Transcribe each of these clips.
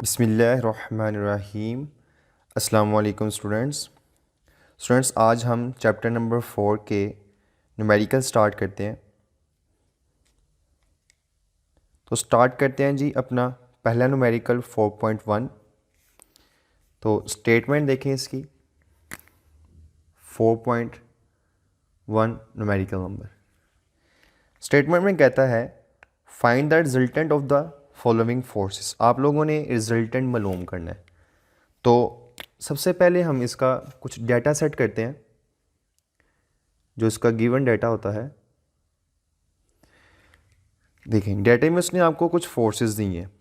बिस्मिल्लाहिर्रहमानिर्रहीम। अस्सलाम वालेकुम स्टूडेंट्स, आज हम चैप्टर नंबर 4 के न्यूमेरिकल स्टार्ट करते हैं। तो स्टार्ट करते हैं जी अपना पहला न्यूमेरिकल 4.1। तो स्टेटमेंट देखें इसकी 4.1 न्यूमेरिकल नंबर। स्टेटमेंट में कहता है find the resultant of the following forces. आप लोगों ने रिजल्टेंट मालूम करना है। तो सबसे पहले हम इसका कुछ डाटा सेट करते हैं, जो इसका गिवन डाटा होता है। देखें डाटा में उसने आपको कुछ फोर्सेस दी हैं।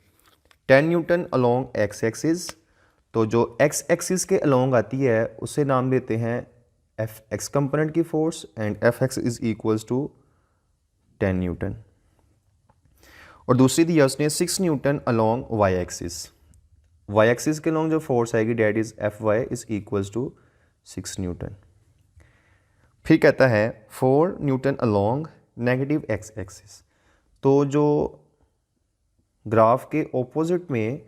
10 न्यूटन अलोंग एक्स एक्सिस। तो जो एक्स एक्सिस के अलोंग आती है उसे नाम देते हैं एफ एक्स कंपोनेंट की force, and F X is equals to 10 newton. और दूसरी दी है उसने 6 newton along Y axis. Y axis के अलोंग जो फोर्स आएगी that is F Y is equals to 6 newton. फिर कहता है 4 newton along negative X axis. तो जो ग्राफ के ऑपोजिट में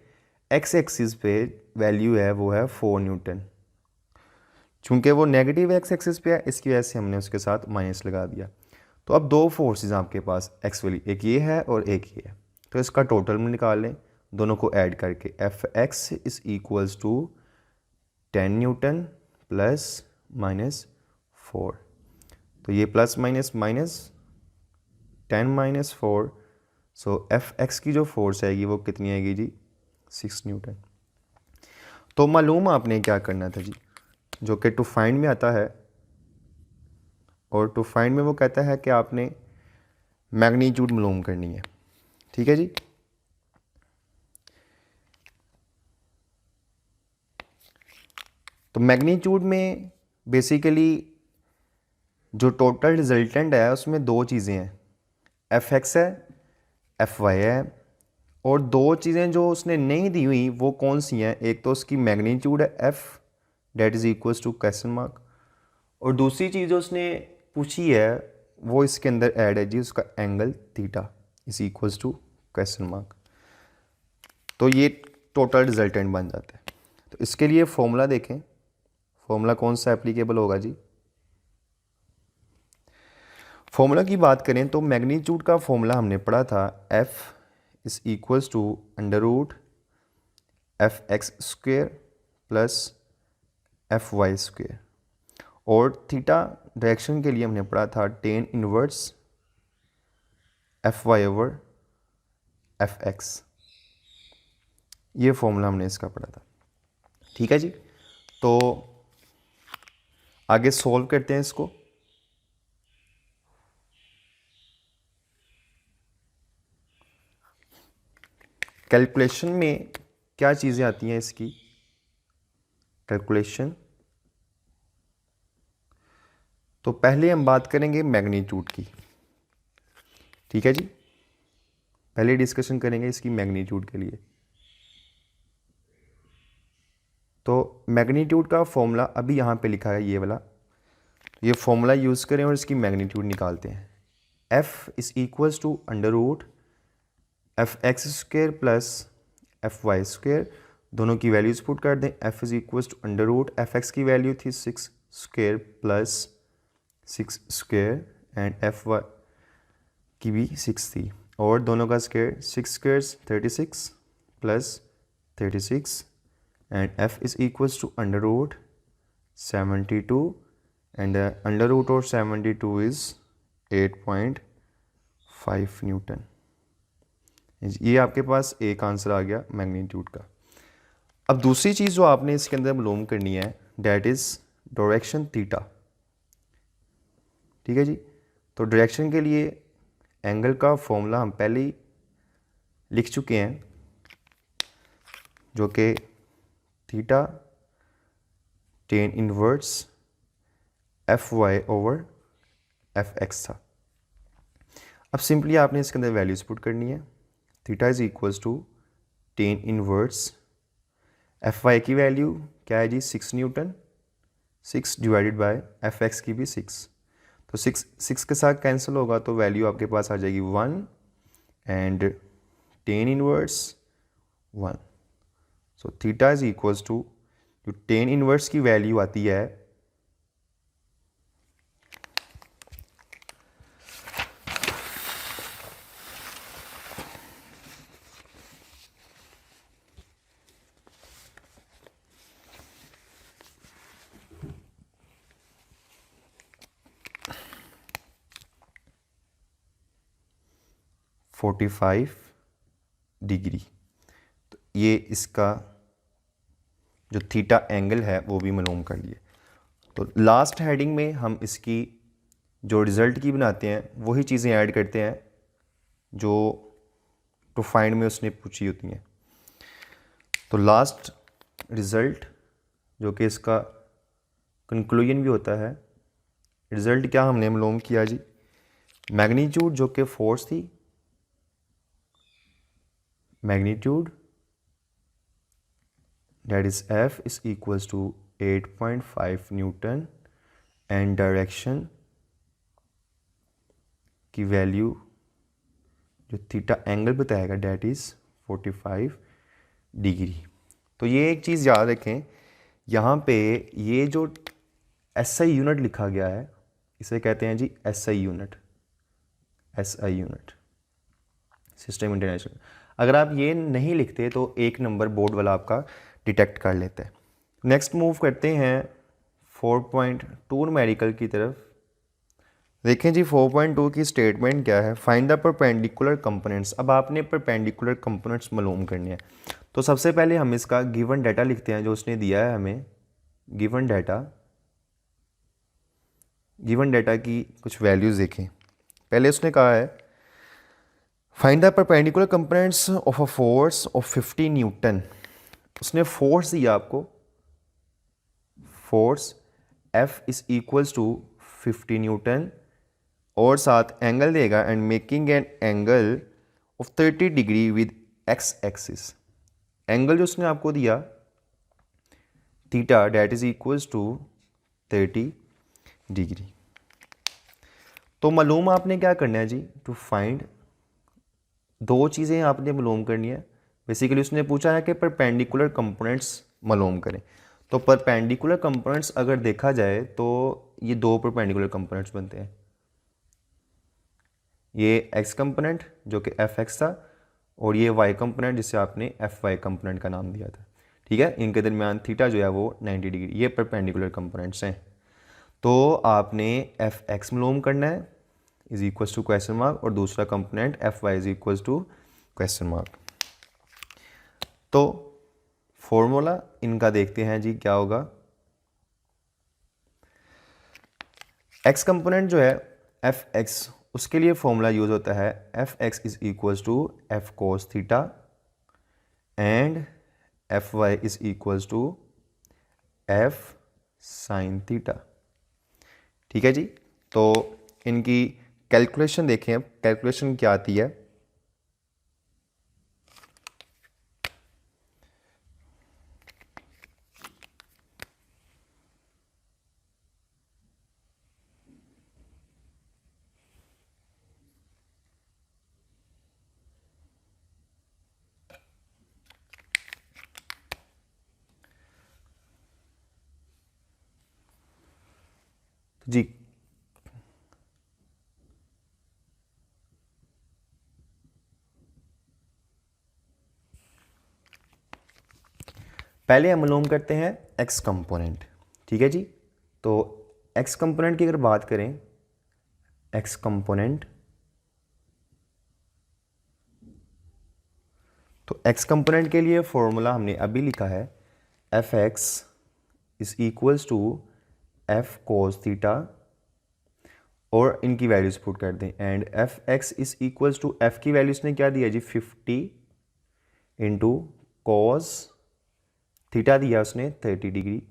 एक्स एक्सिस पे वैल्यू है वो है 4 न्यूटन। चूंकि वो नेगेटिव एक्स एक्सिस पे है इसकी वजह से हमने उसके साथ माइनस लगा दिया। तो अब दो फोर्सेस आपके पास एक्स वाली, एक ये है और एक ये है। तो इसका टोटल में निकाल लें दोनों को ऐड करके। F X is equals to 10 newton plus minus 4। तो ये plus minus minus 10 minus 4। So F X की जो फोर्स आएगी वो कितनी आएगी जी 6 न्यूटन। तो मालूम आपने क्या करना था जी, जो कि टू फाइंड में आता है। और टू फाइंड में वो कहता है कि आपने मैग्नीट्यूड मालूम करनी है। ठीक है जी। तो मैग्नीट्यूड में बेसिकली जो टोटल रिजल्टेंट है उसमें दो चीज़ें हैं, एफ एक्स है, एफ वाई है। और दो चीज़ें जो उसने नहीं दी हुई वो कौन सी हैं, एक तो उसकी मैग्नीट्यूड है F that is equals to question mark, और दूसरी चीज़ जो उसने पूछी है वो इसके अंदर ऐड है जी, उसका angle theta is equals to question mark. तो ये टोटल रिजल्टेंट बन जाता है। तो इसके लिए फॉर्मूला देखें, फॉर्मूला कौन सा एप्लीकेबल होगा जी। फॉर्मूला की बात करें तो मैग्नीट्यूड का फॉर्मूला हमने पढ़ा था, F is equals to under root F X square plus F Y square. और थीटा डायरेक्शन के लिए हमने पढ़ा था tan inverse F Y over F X. ये फॉर्मूला हमने इसका पढ़ा था। ठीक है जी। तो आगे सॉल्व करते हैं इसको। कैलकुलेशन में क्या चीज़ें आती हैं इसकी, कैलकुलेशन। तो पहले हम बात करेंगे मैग्नीट्यूड की। ठीक है जी, पहले डिस्कशन करेंगे इसकी मैग्नीट्यूड के लिए। तो मैग्नीट्यूड का फॉर्मूला अभी यहाँ पे लिखा है ये वाला, ये फॉर्मूला यूज़ करें और इसकी मैग्नीट्यूड निकालते हैं। F is equals to under root F X square plus F Y square. दोनों की वैल्यूज पुट कर दें। F is equals to under root F X की वैल्यू थी 6 square plus 6 square, and F Y की भी 6 थी, और दोनों का square 6 square 36 plus 36, and f is equals to under root 72, and the under root of 72 is 8.5 Newton. ये आपके पास एक आंसर आ गया मैग्नीट्यूड का। अब दूसरी चीज़ जो आपने इसके अंदर मालूम करनी है डेट इज़ डायरेक्शन थीटा। ठीक है जी। तो डायरेक्शन के लिए एंगल का फॉर्मूला हम पहले ही लिख चुके हैं, जो कि theta tan inverse F Y over F X था। अब सिंपली आपने इसके अंदर वैल्यूज पुट करनी है। Theta is equals to tan inverse F Y की वैल्यू क्या है जी 6 newton, 6 divided by F X की भी 6। तो 6 के साथ कैंसिल होगा तो वैल्यू आपके पास आ जाएगी 1, and tan inverse 1। So theta is equals to जो टेन इनवर्स की वैल्यू आती है 45 डिग्री। तो ये इसका जो थीटा एंगल है वो भी मालूम कर लिए। तो लास्ट हेडिंग में हम इसकी जो रिज़ल्ट की बनाते हैं वही चीज़ें ऐड करते हैं जो टू फाइंड में उसने पूछी होती हैं। तो लास्ट रिज़ल्ट जो कि इसका कंक्लूजन भी होता है, रिज़ल्ट क्या हमने मालूम किया जी, मैग्नीट्यूड जो कि फोर्स थी, magnitude that is F is equals to 8.5 Newton and direction की वैल्यू जो थीटा एंगल बताएगा डेट इज़ 45 डिग्री। तो ये एक चीज़ याद रखें, यहाँ पे ये जो SI यूनिट लिखा गया है इसे कहते हैं जी SI unit, SI unit system international. अगर आप ये नहीं लिखते तो एक नंबर बोर्ड वाला आपका डिटेक्ट कर लेते हैं। नेक्स्ट मूव करते हैं 4.2 न्यूमेरिकल की तरफ। देखें जी 4.2 की स्टेटमेंट क्या है, फाइंड द परपेंडिकुलर कंपोनेंट्स। अब आपने परपेंडिकुलर कंपोनेंट्स मालूम करने हैं। तो सबसे पहले हम इसका गिवन डाटा लिखते हैं जो उसने दिया है हमें। गिवन डाटा की कुछ वैल्यूज़ देखें। पहले उसने कहा है find the perpendicular components of a force of 50 newton. उसने फोर्स दिया आपको, force F is equals to 50 newton और साथ एंगल देगा and making an angle of 30 degree with X axis. Angle जो उसने आपको दिया theta that is equals to 30 degree. तो मालूम आपने क्या करना है जी, टू फाइंड दो चीज़ें आपने मालूम करनी है। बेसिकली उसने पूछा है कि परपेंडिकुलर कंपोनेंट्स मालूम करें। तो परपेंडिकुलर कंपोनेंट्स अगर देखा जाए तो ये दो परपेंडिकुलर कंपोनेंट्स बनते हैं, ये x कंपोनेंट जो कि fx था और ये y कंपोनेंट जिसे आपने fy कंपोनेंट का नाम दिया था। ठीक है, इनके दरमियान थीटा जो है वो 90 डिग्री, ये परपेंडिकुलर कंपोनेंट्स हैं। तो आपने fx मालूम करना है is equals to question mark और दूसरा component fy is equals to question mark. तो फॉर्मूला इनका देखते हैं जी क्या होगा। x कंपोनेंट जो है fx उसके लिए फॉर्मूला यूज होता है fx is equals to f cos theta and fy is equals to f sin theta. ठीक है जी, तो इनकी कैलकुलेशन देखें। अब कैलकुलेशन क्या आती है, जी पहले हम मालूम करते हैं x कंपोनेंट। ठीक है जी, तो x कंपोनेंट की अगर बात करें, x कंपोनेंट, तो x कंपोनेंट के लिए फॉर्मूला हमने अभी लिखा है fx is equals to f cos theta और इनकी वैल्यूज पुट कर दें and fx is equals to f की वैल्यूज ने क्या दिया जी 50 इंटू cos थीटा दिया उसने 30 डिग्री।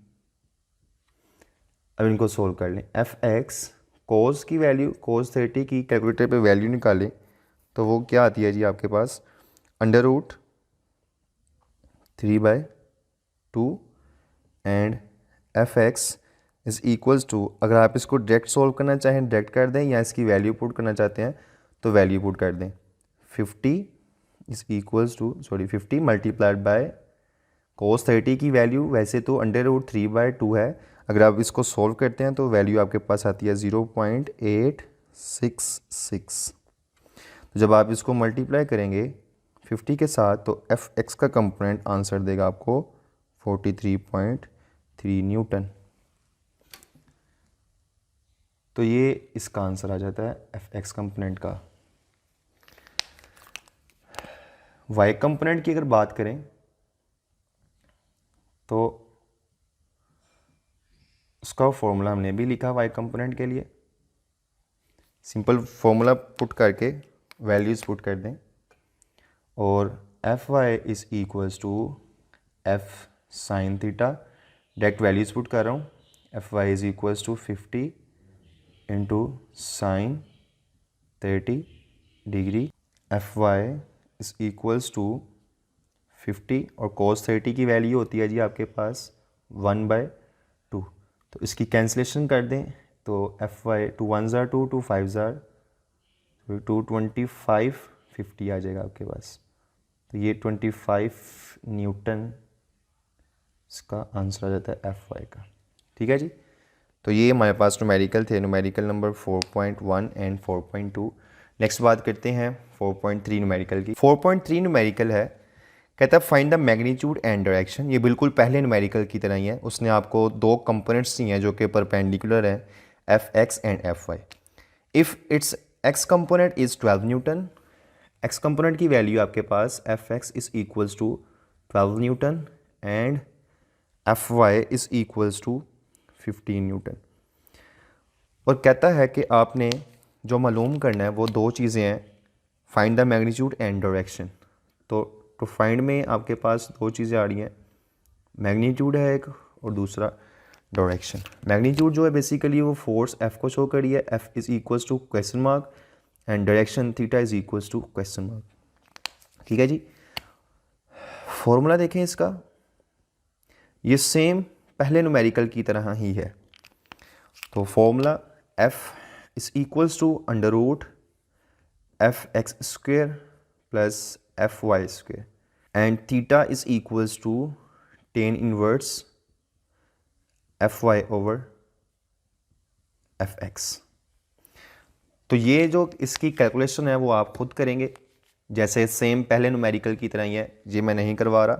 अब इनको सोल्व कर लें। fx cos की वैल्यू cos 30 की कैलकुलेटर पे वैल्यू निकालें तो वो क्या आती है जी आपके पास √3/2 and fx is equals to, अगर आप इसको डायरेक्ट सोल्व करना चाहें डायरेक्ट कर दें या इसकी वैल्यू पुट करना चाहते हैं तो वैल्यू पुट कर दें। 50 is equals to 50 multiplied by cos 30 की वैल्यू वैसे तो √3/2 है, अगर आप इसको सॉल्व करते हैं तो वैल्यू आपके पास आती है 0.866। तो जब आप इसको मल्टीप्लाई करेंगे 50 के साथ तो एफ एक्स का कंपोनेंट आंसर देगा आपको 43.3 न्यूटन। तो ये इसका आंसर आ जाता है एफ एक्स कंपोनेंट का। वाई कंपोनेंट की अगर बात करें तो उसका फॉर्मूला हमने भी लिखा वाई कंपोनेंट के लिए। सिंपल फॉर्मूला पुट करके वैल्यूज़ पुट कर दें और F Y is equals to F sine theta, direct values put कर रहा हूँ। F Y is equals to 50 into sine 30 degree, F Y is equals to 50 और cos 30 की वैल्यू होती है जी आपके पास 1/2। तो इसकी कैंसिलेशन कर दें तो एफ वाई 2 1 2 2 5 225 50 आ जाएगा आपके पास। तो ये 25 न्यूटन इसका आंसर आ जाता है एफ वाई का। ठीक है जी। तो ये हमारे पास न्यूमेरिकल थे, न्यूमेरिकल नंबर 4.1 एंड 4.2। नेक्स्ट बात करते हैं 4.3 न्यूमेरिकल की। 4.3 न्यूमेरिकल है, कहता है find the magnitude and direction. ये बिल्कुल पहले न्यूमेरिकल की तरह ही है, उसने आपको दो कंपोनेंट्स दिए हैं जो कि परपेंडिकुलर हैं, F X and F Y. If it's X component is 12 newton, X component की वैल्यू आपके पास F X is equals to 12 newton and F Y is equals to 15 newton. और कहता है कि आपने जो मालूम करना है वो दो चीज़ें हैं, find the magnitude and direction. तो फाइंड में आपके पास दो चीज़ें आ रही हैं, मैग्नीट्यूड है एक और दूसरा डायरेक्शन। मैग्नीट्यूड जो है बेसिकली वो फोर्स एफ को शो करी है, F is equals to question mark and direction theta is equals to question mark. ठीक है जी। फॉर्मूला देखें इसका, ये सेम पहले न्यूमेरिकल की तरह ही है। तो formula F is equals to under root F X square plus F Y square and theta is equals to tan inverse F Y over F X. तो ये जो इसकी कैलकुलेशन है वो आप खुद करेंगे, जैसे सेम पहले न्यूमेरिकल की तरह ही है, ये मैं नहीं करवा रहा।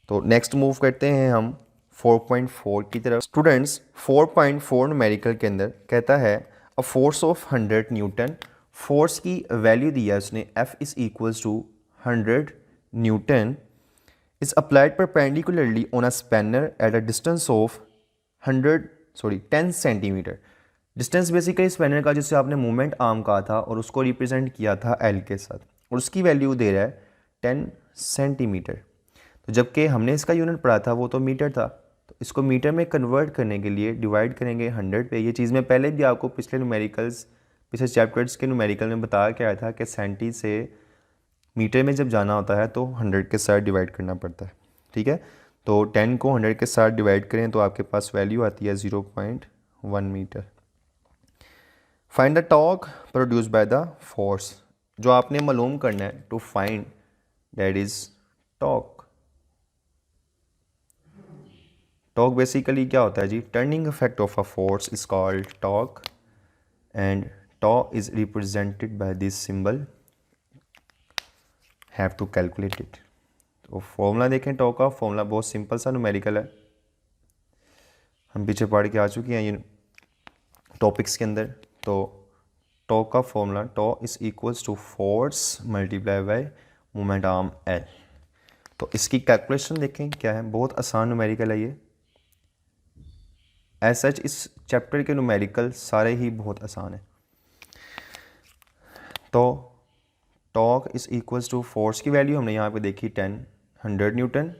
तो नेक्स्ट मूव करते हैं हम 4.4 की तरफ। स्टूडेंट्स 4.4 न्यूमेरिकल के अंदर कहता है a force of 100 newton, force की वैल्यू दिया है उसने, F is equals to 100 newton is applied perpendicularly on a spanner at a distance of 10 centimetre. Distance basically spanner का जिससे आपने मूवमेंट आर्म कहा था और उसको रिप्रेजेंट किया था L के साथ, और उसकी वैल्यू दे रहा है 10 सेंटीमीटर। तो जबकि हमने इसका यूनिट पढ़ा था वो तो मीटर था, तो इसको मीटर में कन्वर्ट करने के लिए डिवाइड करेंगे 100 पे। ये चीज़ मैं पहले भी आपको पिछले चैप्टर्स के न्यूमेरिकल में बताया क्या था कि सेंटी से मीटर में जब जाना होता है तो 100 के साथ डिवाइड करना पड़ता है। ठीक है, तो 10 को 100 के साथ डिवाइड करें तो आपके पास वैल्यू आती है 0.1 metre. Find the torque produce by the force, जो आपने मालूम करना है to find that is torque. Torque basically क्या होता है जी, turning effect of a force is called torque and torque is represented by this symbol, have to calculate it. तो फॉर्मूला देखें टॉर्क का, फॉर्मूला बहुत सिंपल सा न्यूमेरिकल है, हम पीछे पढ़ के आ चुके हैं ये टॉपिक्स के अंदर। तो टॉर्क का formula torque is equals to force multiply by moment arm L. तो इसकी कैलकुलेशन देखें क्या है, बहुत आसान न्यूमेरिकल है ये। एज सच इस चैप्टर के न्यूमेरिकल सारे ही बहुत आसान है। तो torque is equals to force की वैल्यू हमने यहाँ पे देखी 100 newton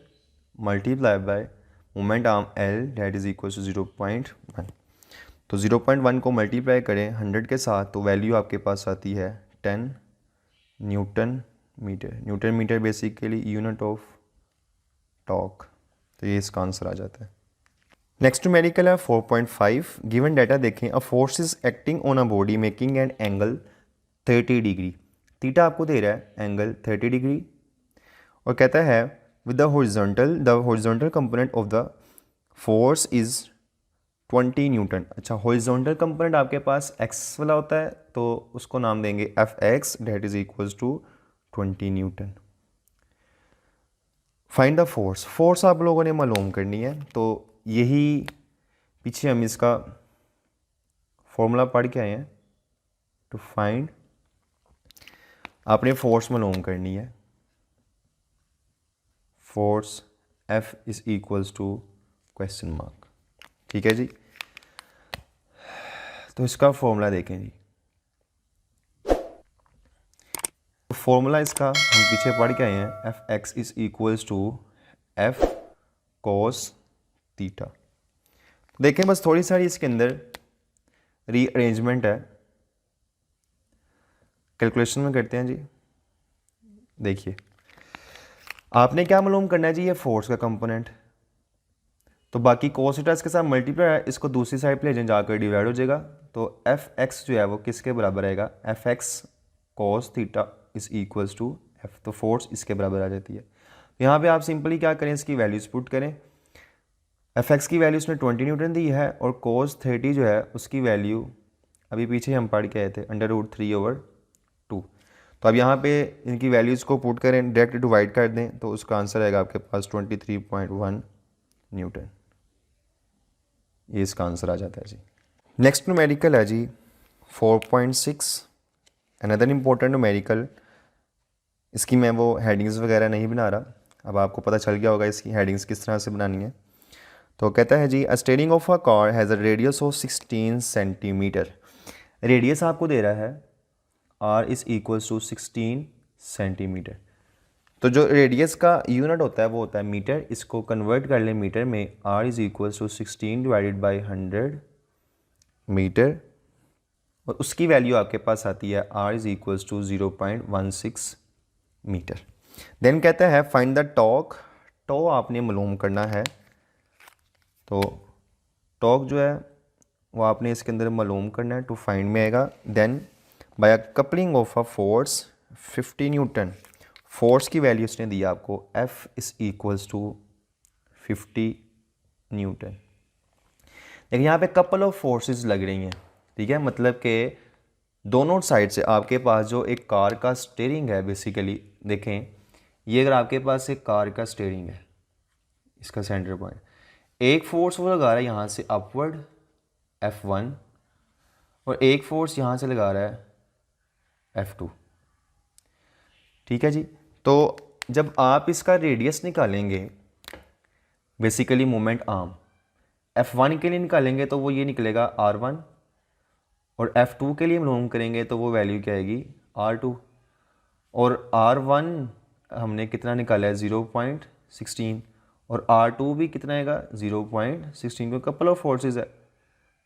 multiply by moment arm L that is equals to 0.1। तो 0.1 को मल्टीप्लाई करें 100 के साथ तो वैल्यू आपके पास आती है 10 newton metre. Newton metre basically unit of torque, तो ये इसका आंसर आ जाता है। नेक्स्ट न्यूमेरिकल है 4.5। गिवन डाटा देखें, अ force is acting on a body making an angle 30 degree. Theta आपको दे रहा है एंगल 30 डिग्री और कहता है with the horizontal component of the force is 20 Newton. अच्छा, हॉरिजॉन्टल कंपोनेंट आपके पास x वाला होता है तो उसको नाम देंगे Fx, that is equals to 20 newton. Find the force आप लोगों ने मालूम करनी है, तो यही पीछे हम इसका फॉर्मूला पढ़ के आए हैं। टू फाइंड, आपने फोर्स मालूम करनी है, force F is equals to question mark. ठीक है जी, तो इसका फॉर्मूला देखें जी। फॉर्मूला इसका हम पीछे पढ़ के आए हैं, Fx is equals to F cos theta. देखें बस थोड़ी सारी इसके अंदर रीअरेंजमेंट है, कैलकुलेशन में करते हैं जी। देखिए आपने क्या मालूम करना है जी, ये फोर्स का कंपोनेंट, तो बाकी cos थीटा इसके साथ मल्टीप्लाई है, इसको दूसरी साइड पे ले जाएं, जाकर डिवाइड हो जाएगा, तो Fx जो है वो किसके बराबर आएगा, Fx cos theta is equals to F, तो फोर्स इसके बराबर आ जाती है। यहाँ पे आप सिंपली क्या करें, इसकी वैल्यूज पुट करें। Fx की वैल्यू उसने 20 न्यूटन दी है और cos 30 जो है उसकी वैल्यू अभी पीछे हम पढ़ के आए थे √3/2। तो अब यहाँ पे इनकी वैल्यूज़ को पुट करें, डायरेक्ट डिवाइड कर दें, तो उसका आंसर आएगा आपके पास 23.1 न्यूटन। ये इसका आंसर आ जाता है जी। नेक्स्ट न्यूमेरिकल है जी 4.6, अनदर इम्पोर्टेंट न्यूमेरिकल। इसकी मैं वो हेडिंग्स वगैरह नहीं बना रहा, अब आपको पता चल गया होगा इसकी हेडिंग्स किस तरह से बनानी है। तो कहता है जी, a steering of a car has a radius of 16 centimetre. Radius आपको दे रहा है r is equals to 16 centimetre. तो जो रेडियस का यूनिट होता है वो होता है मीटर, इसको कन्वर्ट कर लें मीटर में, r is equals to 16 divided by 100 metre, और उसकी वैल्यू आपके पास आती है r is equals to 0.16 metre. Then कहता है फाइंड द टॉर्क, टॉ आपने मालूम करना है, तो टॉर्क जो है वो आपने इसके अंदर मालूम करना है, टू फाइंड में आएगा। Then by a coupling of a force 50 newton, force की वैल्यू उसने दी आपको F is equals to 50 newton. लेकिन यहाँ पे कपल ऑफ फोर्सेस लग रही हैं, ठीक है, मतलब कि दोनों साइड से आपके पास जो एक कार का स्टीयरिंग है, बेसिकली देखें ये अगर आपके पास एक कार का स्टीयरिंग है, इसका सेंटर पॉइंट, एक फोर्स वो लगा रहा है यहाँ से अपवर्ड F1 और एक फोर्स यहाँ से लगा रहा है F2। ठीक है जी, तो जब आप इसका रेडियस निकालेंगे, बेसिकली मोमेंट आर्म F1 के लिए निकालेंगे तो वो ये निकलेगा R1, और F2 के लिए मालूम करेंगे तो वो वैल्यू क्या आएगी R2, और R1 हमने कितना निकाला है 0.16, और R2 भी कितना आएगा 0.16, को कपल ऑफ फोर्सेस है,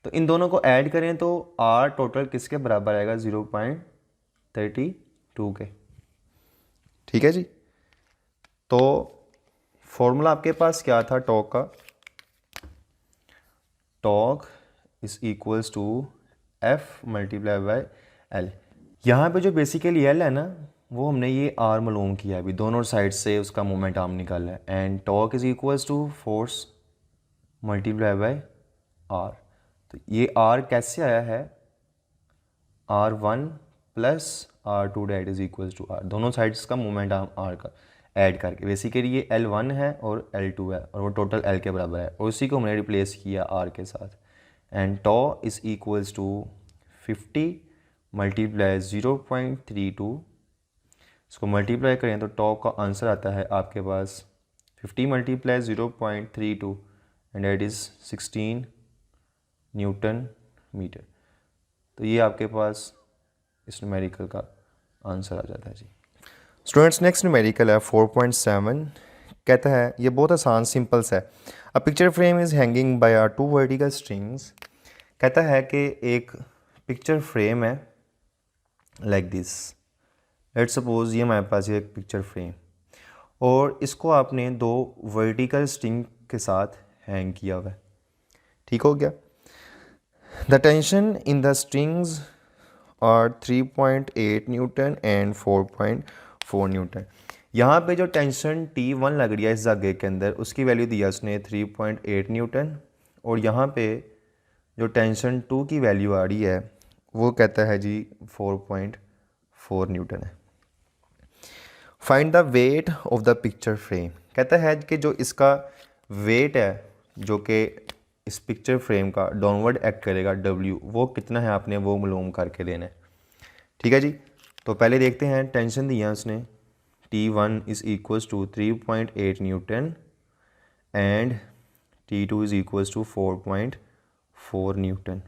तो इन दोनों को ऐड करें तो R टोटल किसके बराबर आएगा 0.32 के। ठीक है जी, तो फॉर्मूला आपके पास क्या था टॉर्क का, torque is equals to F multiply by L। यहाँ पे जो बेसिकली L है ना, वो हमने ये R मालूम किया अभी, दोनों साइड से उसका मोमेंट आर्म निकाला है, and torque is equals to force multiply by R। तो ये R कैसे आया है, R1 plus R2 that is equals to R, दोनों साइड्स का मोमेंट आर्म R का ऐड करके, बेसिकली ये L1 है और L2 है और वो टोटल L के बराबर है, और उसी को हमने रिप्लेस किया R के साथ, एंड टॉ इज इक्वल्स टू 50 मल्टीप्लाई 0.32, इसको मल्टीप्लाई करें तो टॉ का आंसर आता है आपके पास 50 multiply 0.32 and that is 16 newton metre. तो ये आपके पास इस न्यूमेरिकल का आंसर आ जाता है जी। स्टूडेंट्स नेक्स्ट न्यूमेरिकल है 4.7, कहता है ये बहुत आसान सिंपल सा है, a picture frame is hanging by are 2 vertical strings. कहता है कि एक पिक्चर फ्रेम है लाइक दिस, लेट्स सपोज ये हमारे पास ये एक पिक्चर फ्रेम, और इसको आपने 2 वर्टिकल स्ट्रिंग के साथ हैंग किया हुआ है। ठीक हो गया, the tension in the strings और 3.8 न्यूटन एंड 4.4 न्यूटन। यहाँ पे जो टेंशन T1 लग रही है इस धागे के अंदर उसकी वैल्यू दिया उसने 3.8 न्यूटन, और यहाँ पे जो टेंशन 2 की वैल्यू आ रही है वो कहता है जी 4.4 न्यूटन है। Find the weight of the picture frame, कहता है कि जो इसका वेट है जो कि इस पिक्चर फ्रेम का डाउनवर्ड एक्ट करेगा W, वो कितना है आपने वो मालूम करके देना है। ठीक है जी, तो पहले देखते हैं टेंशन दिया उसने T1 is equals to 3.8 newton and T2 is equals to 4.4 newton,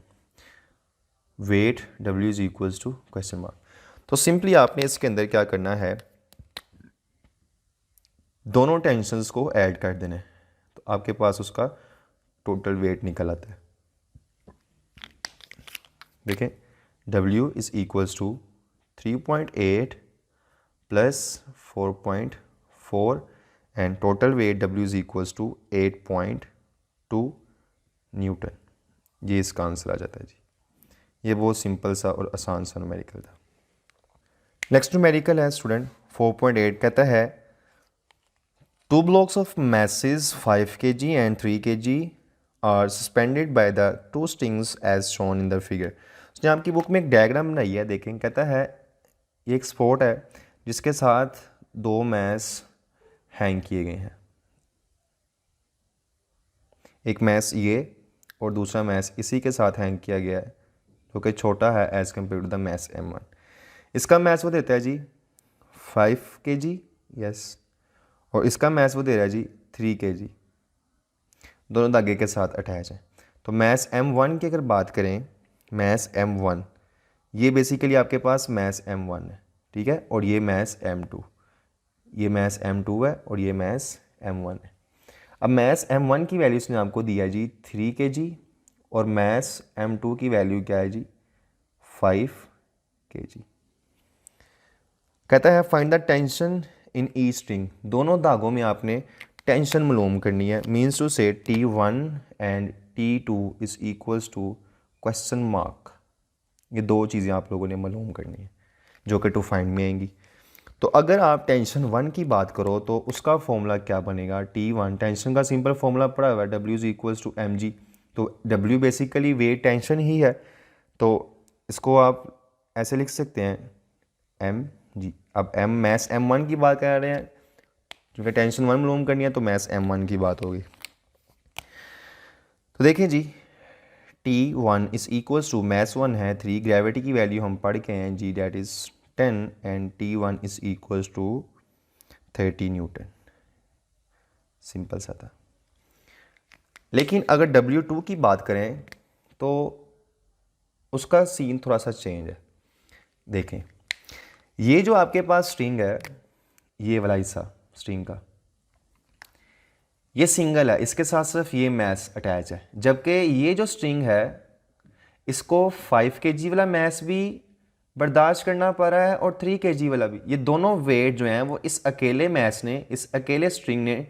weight W is equals to question mark. तो सिंपली आपने इसके अंदर क्या करना है, दोनों टेंशन्स को ऐड कर देना है, तो आपके पास उसका टोटल वेट निकल आता है। देखें W is equals to 3.8 plus 4.4 and total weight W is equals to 8.2 newton. ये इसका आंसर आ जाता है जी। ये बहुत सिंपल सा और आसान सा न्यूमेरिकल था। नेक्स्ट न्यूमेरिकल है स्टूडेंट 4.8, कहता है 2 blocks of masses 5 kg and 3 kg are suspended by the 2 strings as shown in the figure। उसने आपकी बुक में एक डायग्राम बनाई है, देखें कहता है ये एक स्पोर्ट है जिसके साथ 2 मैस हैंग किए गए हैं, एक मैस ये और दूसरा मैस इसी के साथ हैंग किया गया है जो कि छोटा है as compare to the mass M1। इसका मैस वो देता है जी 5 kg, यस, और इसका मैस वो दे रहा है जी 3 kg, दोनों धागे के साथ अटैच है। तो मैस M1 की अगर बात करें, मैस M1 ये बेसिकली आपके पास मैस M1 है, ठीक है, और ये मैस M2, ये मैस M2 है और ये मैस M1 है। अब मैस M1 की वैल्यू इसने आपको दिया जी 3 kg और मैस M2 की वैल्यू क्या है जी 5 kg। कहता है find the tension in E string, दोनों धागों में आपने टेंशन मालूम करनी है। Means to say T1 and T2 is equals to question mark, ये दो चीज़ें आप लोगों ने मालूम करनी है जो कि टू फाइंड में आएंगी। तो अगर आप टेंशन 1 की बात करो तो उसका फॉर्मूला क्या बनेगा, T1 टेंशन का सिंपल फॉर्मूला पड़ा हुआ है W is equals to mg, तो W बेसिकली वेट टेंशन ही है, तो इसको आप ऐसे लिख सकते हैं mg। अब M मैस M1 की बात कर रहे हैं क्योंकि टेंशन 1 मालूम करनी है तो मैस M1 की बात होगी। तो देखें जी T1 is equals to mass 1 है 3, ग्रेविटी की वैल्यू हम पढ़ के हैं जी that is 10 and T1 is equals to 30 newton. Simple सा था। लेकिन अगर W2 की बात करें तो उसका सीन थोड़ा सा चेंज है। देखें ये जो आपके पास स्ट्रिंग है, ये वाला हिस्सा स्ट्रिंग का, ये सिंगल है, इसके साथ सिर्फ ये मैस अटैच है, जबकि ये जो स्ट्रिंग है इसको 5 kg वाला मैस भी बर्दाश्त करना पड़ रहा है और 3 kg वाला भी। ये दोनों वेट जो हैं वो इस अकेले मैस ने, इस अकेले स्ट्रिंग ने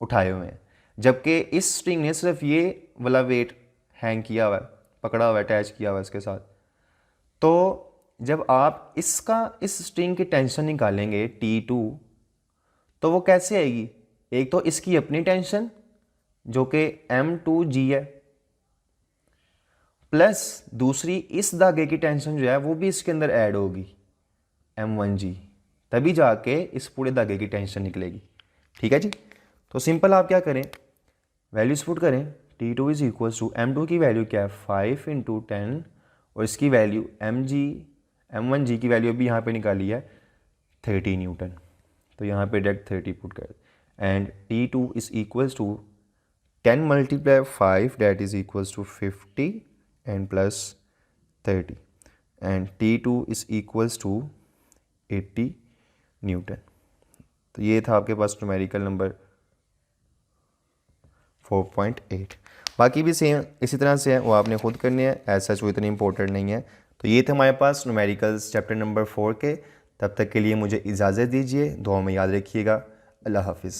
उठाए हुए हैं, जबकि इस स्ट्रिंग ने सिर्फ ये वाला वेट हैंग किया हुआ है, पकड़ा हुआ है, अटैच किया हुआ है इसके साथ। तो जब आप इसका इस स्ट्रिंग की टेंशन निकालेंगे T2 तो वो कैसे आएगी, एक तो इसकी अपनी टेंशन जो कि M2G है, प्लस दूसरी इस धागे की टेंशन जो है वो भी इसके अंदर ऐड होगी M1G, तभी जाके इस पूरे धागे की टेंशन निकलेगी। ठीक है जी, तो सिंपल आप क्या करें, वैल्यूज पुट करें, T2 is equals to M2 की वैल्यू क्या है 5 × 10 और इसकी वैल्यू M1G की वैल्यू भी यहाँ पे निकाली है 30 न्यूटन, तो यहाँ पे डायरेक्ट 30 पुट कर and T2 is equals to 10 × 5 that is equals to 50 and plus 30 and T2 is equals to 80 newton. तो ये था आपके पास न्यूमेरिकल नंबर 4.8। बाकी भी सेम इसी तरह से है, वो आपने खुद करने हैं, ऐसा सच वो इतनी इंपॉर्टेंट नहीं है। तो ये थे हमारे पास न्यूमेरिकल्स चैप्टर नंबर 4 के। तब तक के लिए मुझे इजाज़त दीजिए, दुआ में याद रखिएगा। अल्लाह हाफिज़।